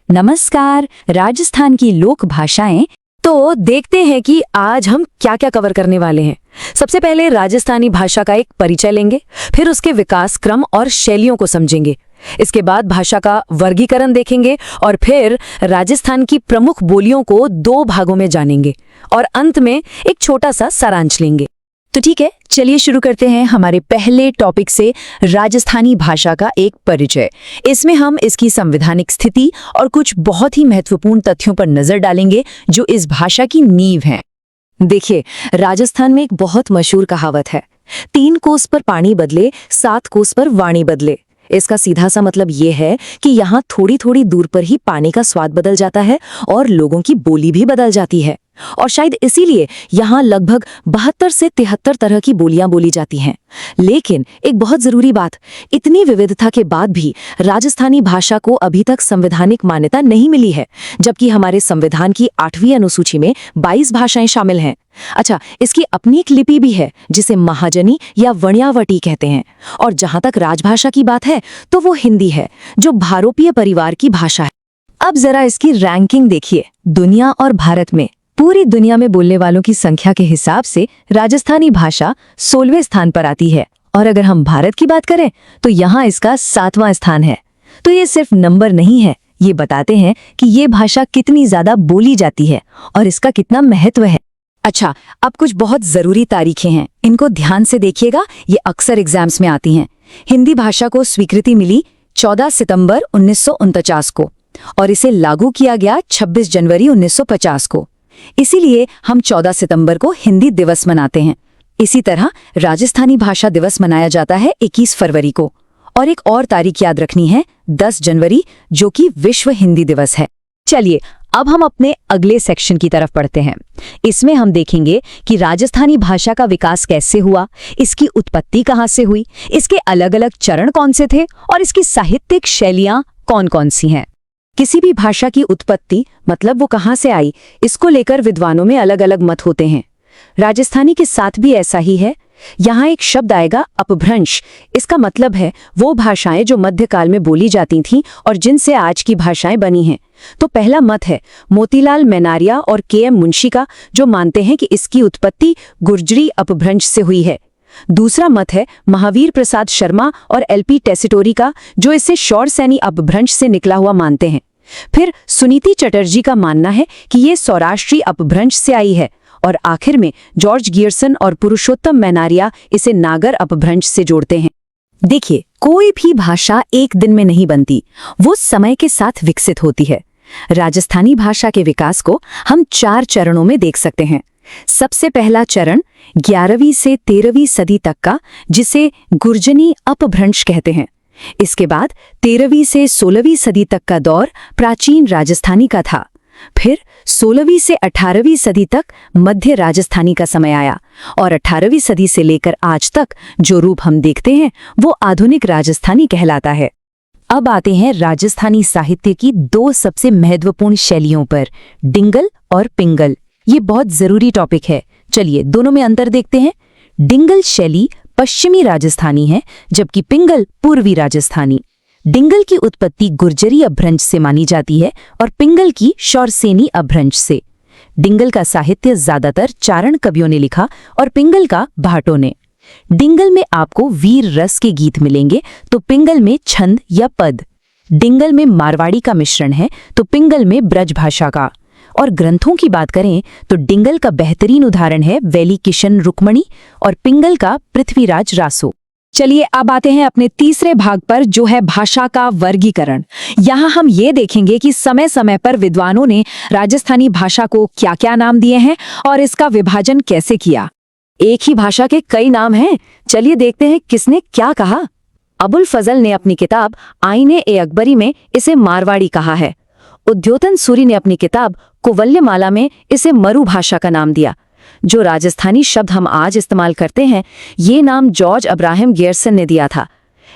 नमस्कार। राजस्थान की लोक भाषाएं, तो देखते हैं कि आज हम क्या क्या कवर करने वाले हैं। सबसे पहले राजस्थानी भाषा का एक परिचय लेंगे, फिर उसके विकास क्रम और शैलियों को समझेंगे। इसके बाद भाषा का वर्गीकरण देखेंगे और फिर राजस्थान की प्रमुख बोलियों को 2 भागों में जानेंगे और अंत में एक छोटा सा सारांश लेंगे। तो ठीक है, चलिए शुरू करते हैं हमारे पहले टॉपिक से, राजस्थानी भाषा का एक परिचय। इसमें हम इसकी संवैधानिक स्थिति और कुछ बहुत ही महत्वपूर्ण तथ्यों पर नजर डालेंगे जो इस भाषा की नींव हैं। देखिए, राजस्थान में एक बहुत मशहूर कहावत है, 3 कोस पर पानी बदले, 7 कोस पर वाणी बदले। इसका सीधा सा मतलब ये है कि यहाँ थोड़ी थोड़ी दूर पर ही पानी का स्वाद बदल जाता है और लोगों की बोली भी बदल जाती है। और शायद इसीलिए यहाँ लगभग 72 से 73 तरह की बोलियां बोली जाती हैं। लेकिन एक बहुत जरूरी बात, इतनी विविधता के बाद भी राजस्थानी भाषा को अभी तक संवैधानिक मान्यता नहीं मिली है, जबकि हमारे संविधान की 8वीं अनुसूची में 22 भाषाएं शामिल हैं। अच्छा, इसकी अपनी एक लिपि भी है जिसे महाजनी या वणियावटी कहते हैं। और जहां तक राजभाषा की बात है तो वो हिंदी है, जो भारोपीय परिवार की भाषा है। अब जरा इसकी रैंकिंग देखिए। दुनिया और भारत में पूरी दुनिया में बोलने वालों की संख्या के हिसाब से राजस्थानी भाषा 16वें स्थान पर आती है, और अगर हम भारत की बात करें तो यहाँ इसका 7वां स्थान है। तो ये सिर्फ नंबर नहीं है, ये बताते हैं कि ये भाषा कितनी ज्यादा बोली जाती है और इसका कितना महत्व है। अच्छा, अब कुछ बहुत जरूरी तारीखें हैं, इनको ध्यान से देखिएगा, ये अक्सर एग्जाम्स में आती हैं। हिंदी भाषा को स्वीकृति मिली 14 सितंबर 1949 को और इसे लागू किया गया 26 जनवरी 1950 को। इसीलिए हम 14 सितंबर को हिंदी दिवस मनाते हैं। इसी तरह राजस्थानी भाषा दिवस मनाया जाता है 21 फरवरी को। और एक और तारीख याद रखनी है, 10 जनवरी, जो कि विश्व हिंदी दिवस है। चलिए, अब हम अपने अगले सेक्शन की तरफ बढ़ते हैं। इसमें हम देखेंगे कि राजस्थानी भाषा का विकास कैसे हुआ, इसकी उत्पत्ति कहाँ से हुई, इसके अलग अलग चरण कौन से थे और इसकी साहित्यिक शैलियाँ कौन कौन सी हैं। किसी भी भाषा की उत्पत्ति, मतलब वो कहाँ से आई, इसको लेकर विद्वानों में अलग अलग मत होते हैं। राजस्थानी के साथ भी ऐसा ही है। यहाँ एक शब्द आएगा, अपभ्रंश। इसका मतलब है वो भाषाएं जो मध्यकाल में बोली जाती थीं और जिनसे आज की भाषाएं बनी हैं। तो पहला मत है मोतीलाल मेनारिया और के.एम. मुंशी का, जो मानते हैं कि इसकी उत्पत्ति गुर्जरी अपभ्रंश से हुई है। दूसरा मत है महावीर प्रसाद शर्मा और एल.पी. टेसिटोरी का, जो इसे शौरसैनी अपभ्रंश से निकला हुआ मानते हैं। फिर सुनीति चटर्जी का मानना है कि ये सौराष्ट्री अपभ्रंश से आई है। और आखिर में जॉर्ज गियर्सन और पुरुषोत्तम मेनारिया इसे नागर अपभ्रंश से जोड़ते हैं। देखिए, कोई भी भाषा एक दिन में नहीं बनती, वो समय के साथ विकसित होती है। राजस्थानी भाषा के विकास को हम 4 चरणों में देख सकते हैं। सबसे पहला चरण 11वीं से 13वीं सदी तक का, जिसे गुर्जनी अपभ्रंश कहते हैं। इसके बाद 13वीं से 16वीं सदी तक का दौर प्राचीन राजस्थानी का था। फिर 16वीं से 18वीं सदी तक मध्य राजस्थानी का समय आया और 18वीं सदी से लेकर आज तक जो रूप हम देखते हैं वो आधुनिक राजस्थानी कहलाता है। अब आते हैं राजस्थानी साहित्य की 2 सबसे महत्वपूर्ण शैलियों पर, डिंगल और पिंगल। ये बहुत जरूरी टॉपिक है। चलिए दोनों में अंतर देखते हैं। डिंगल शैली पश्चिमी राजस्थानी है, जबकि पिंगल पूर्वी राजस्थानी। डिंगल की उत्पत्ति गुर्जरी अपभ्रंश से मानी जाती है और पिंगल की शौरसेनी अपभ्रंश से। डिंगल का साहित्य ज्यादातर चारण कवियों ने लिखा और पिंगल का भाटों ने। डिंगल में आपको वीर रस के गीत मिलेंगे तो पिंगल में छंद या पद। डिंगल में मारवाड़ी का मिश्रण है तो पिंगल में ब्रज भाषा का। और ग्रंथों की बात करें तो डिंगल का बेहतरीन उदाहरण है वैली किशन रुक्मणी और पिंगल का पृथ्वीराज रासो। चलिए अब आते हैं अपने तीसरे भाग पर, जो है भाषा का वर्गीकरण। यहाँ हम ये देखेंगे कि समय समय पर विद्वानों ने राजस्थानी भाषा को क्या क्या नाम दिए हैं और इसका विभाजन कैसे किया। एक ही भाषा के कई नाम हैं, चलिए देखते हैं किसने क्या कहा। अबुल फजल ने अपनी किताब आईने-ए-अकबरी में इसे मारवाड़ी कहा है। उद्योतन सूरी ने अपनी किताब कुवल्यमाला में इसे मरु भाषा का नाम दिया। जो राजस्थानी शब्द हम आज इस्तेमाल करते हैं, ये नाम जॉर्ज अब्राहम गियर्सन ने दिया था।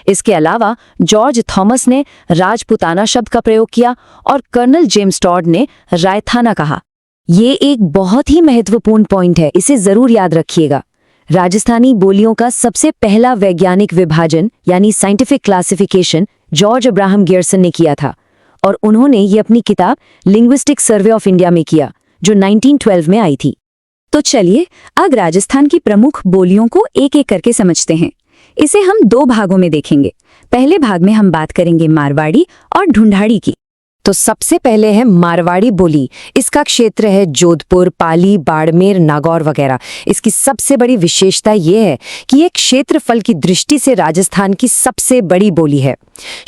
इसके अलावा जॉर्ज थॉमस ने राजपुताना शब्द का प्रयोग किया और कर्नल जेम्स टॉड ने रायथाना कहा। ये एक बहुत ही महत्वपूर्ण पॉइंट है, इसे जरूर याद रखिएगा। राजस्थानी बोलियों का सबसे पहला वैज्ञानिक विभाजन यानी scientific classification George Abraham Gierson ने किया था और उन्होंने ये अपनी किताब लिंग्विस्टिक सर्वे ऑफ इंडिया में किया, जो 1912 में आई थी। तो चलिए अब राजस्थान की प्रमुख बोलियों को एक एक करके समझते हैं। इसे हम 2 भागों में देखेंगे। पहले भाग में हम बात करेंगे मारवाड़ी और ढूंढाड़ी की। तो सबसे पहले है मारवाड़ी बोली। इसका क्षेत्र है जोधपुर, पाली, बाड़मेर, नागौर वगैरह। इसकी सबसे बड़ी विशेषता ये है कि ये क्षेत्रफल की दृष्टि से राजस्थान की सबसे बड़ी बोली है।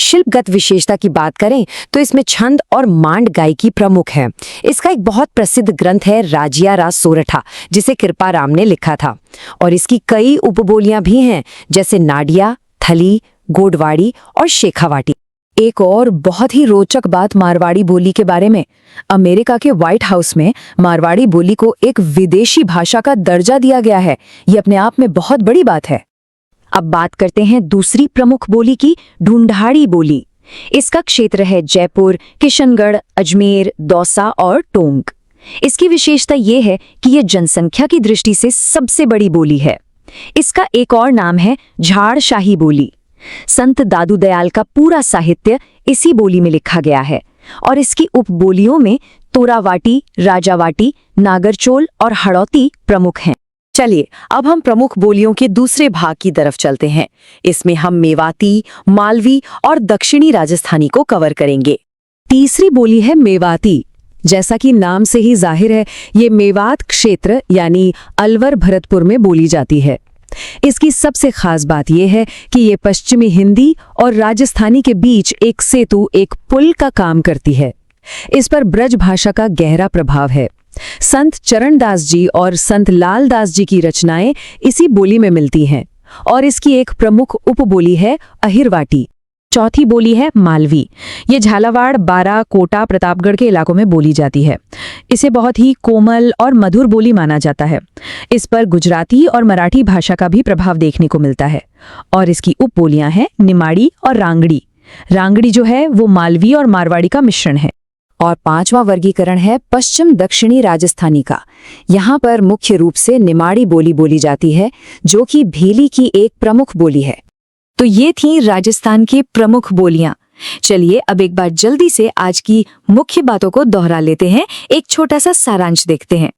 शिल्पगत विशेषता की बात करें तो इसमें छंद और मांड गायकी प्रमुख है। इसका एक बहुत प्रसिद्ध ग्रंथ है राजिया रास सोरठा, जिसे कृपाराम ने लिखा था। और इसकी कई उपबोलियां भी हैं, जैसे नाडिया, थली, गोडवाड़ी और शेखावाटी। एक और बहुत ही रोचक बात मारवाड़ी बोली के बारे में, अमेरिका के व्हाइट हाउस में मारवाड़ी बोली को एक विदेशी भाषा का दर्जा दिया गया है। ये अपने आप में बहुत बड़ी बात है। अब बात करते हैं दूसरी प्रमुख बोली की, ढूंढाड़ी बोली। इसका क्षेत्र है जयपुर, किशनगढ़, अजमेर, दौसा और टोंक। इसकी विशेषता ये है कि यह जनसंख्या की दृष्टि से सबसे बड़ी बोली है। इसका एक और नाम है झाड़शाही बोली। संत दादू दयाल का पूरा साहित्य इसी बोली में लिखा गया है और इसकी उपबोलियों में तोरावाटी, राजावाटी, नागरचोल और हड़ौती प्रमुख हैं। चलिए अब हम प्रमुख बोलियों के दूसरे भाग की तरफ चलते हैं। इसमें हम मेवाती, मालवी और दक्षिणी राजस्थानी को कवर करेंगे। तीसरी बोली है मेवाती। जैसा कि नाम से ही जाहिर है, ये मेवात क्षेत्र यानी अलवर भरतपुर में बोली जाती है। इसकी सबसे खास बात यह है कि ये पश्चिमी हिंदी और राजस्थानी के बीच एक सेतु, एक पुल का काम करती है। इस पर ब्रज भाषा का गहरा प्रभाव है। संत चरणदास जी और संत लालदास जी की रचनाएं इसी बोली में मिलती हैं और इसकी एक प्रमुख उपबोली है अहिरवाटी। चौथी बोली है मालवी। ये झालावाड़, बारा, कोटा, प्रतापगढ़ के इलाकों में बोली जाती है। इसे बहुत ही कोमल और मधुर बोली माना जाता है। इस पर गुजराती और मराठी भाषा का भी प्रभाव देखने को मिलता है। और इसकी उपबोलियां हैं निमाड़ी और रांगड़ी। रांगड़ी जो है वो मालवी और मारवाड़ी का मिश्रण है। और 5वां वर्गीकरण है पश्चिम दक्षिणी राजस्थानी का। यहाँ पर मुख्य रूप से निमाड़ी बोली बोली जाती है, जो कि भीली की एक प्रमुख बोली है। तो ये थी राजस्थान की प्रमुख बोलियां। चलिए अब एक बार जल्दी से आज की मुख्य बातों को दोहरा लेते हैं, एक छोटा सा सारांश देखते हैं।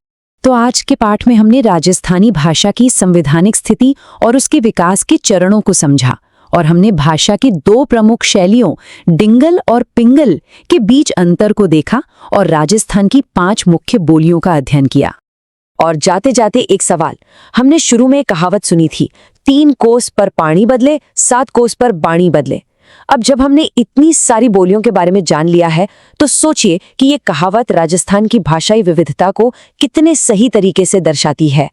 तो आज के पाठ में हमने राजस्थानी भाषा की संवैधानिक स्थिति और उसके विकास के चरणों को समझा और हमने भाषा की 2 प्रमुख शैलियों डिंगल और पिंगल के बीच अंतर को देखा और राजस्थान की 5 मुख्य बोलियों का अध्ययन किया। और जाते जाते एक सवाल, हमने शुरू में कहावत सुनी थी, 3 कोस पर पानी बदले, 7 कोस पर बाणी बदले। अब जब हमने इतनी सारी बोलियों के बारे में जान लिया है तो सोचिए कि ये कहावत राजस्थान की भाषाई विविधता को कितने सही तरीके से दर्शाती है।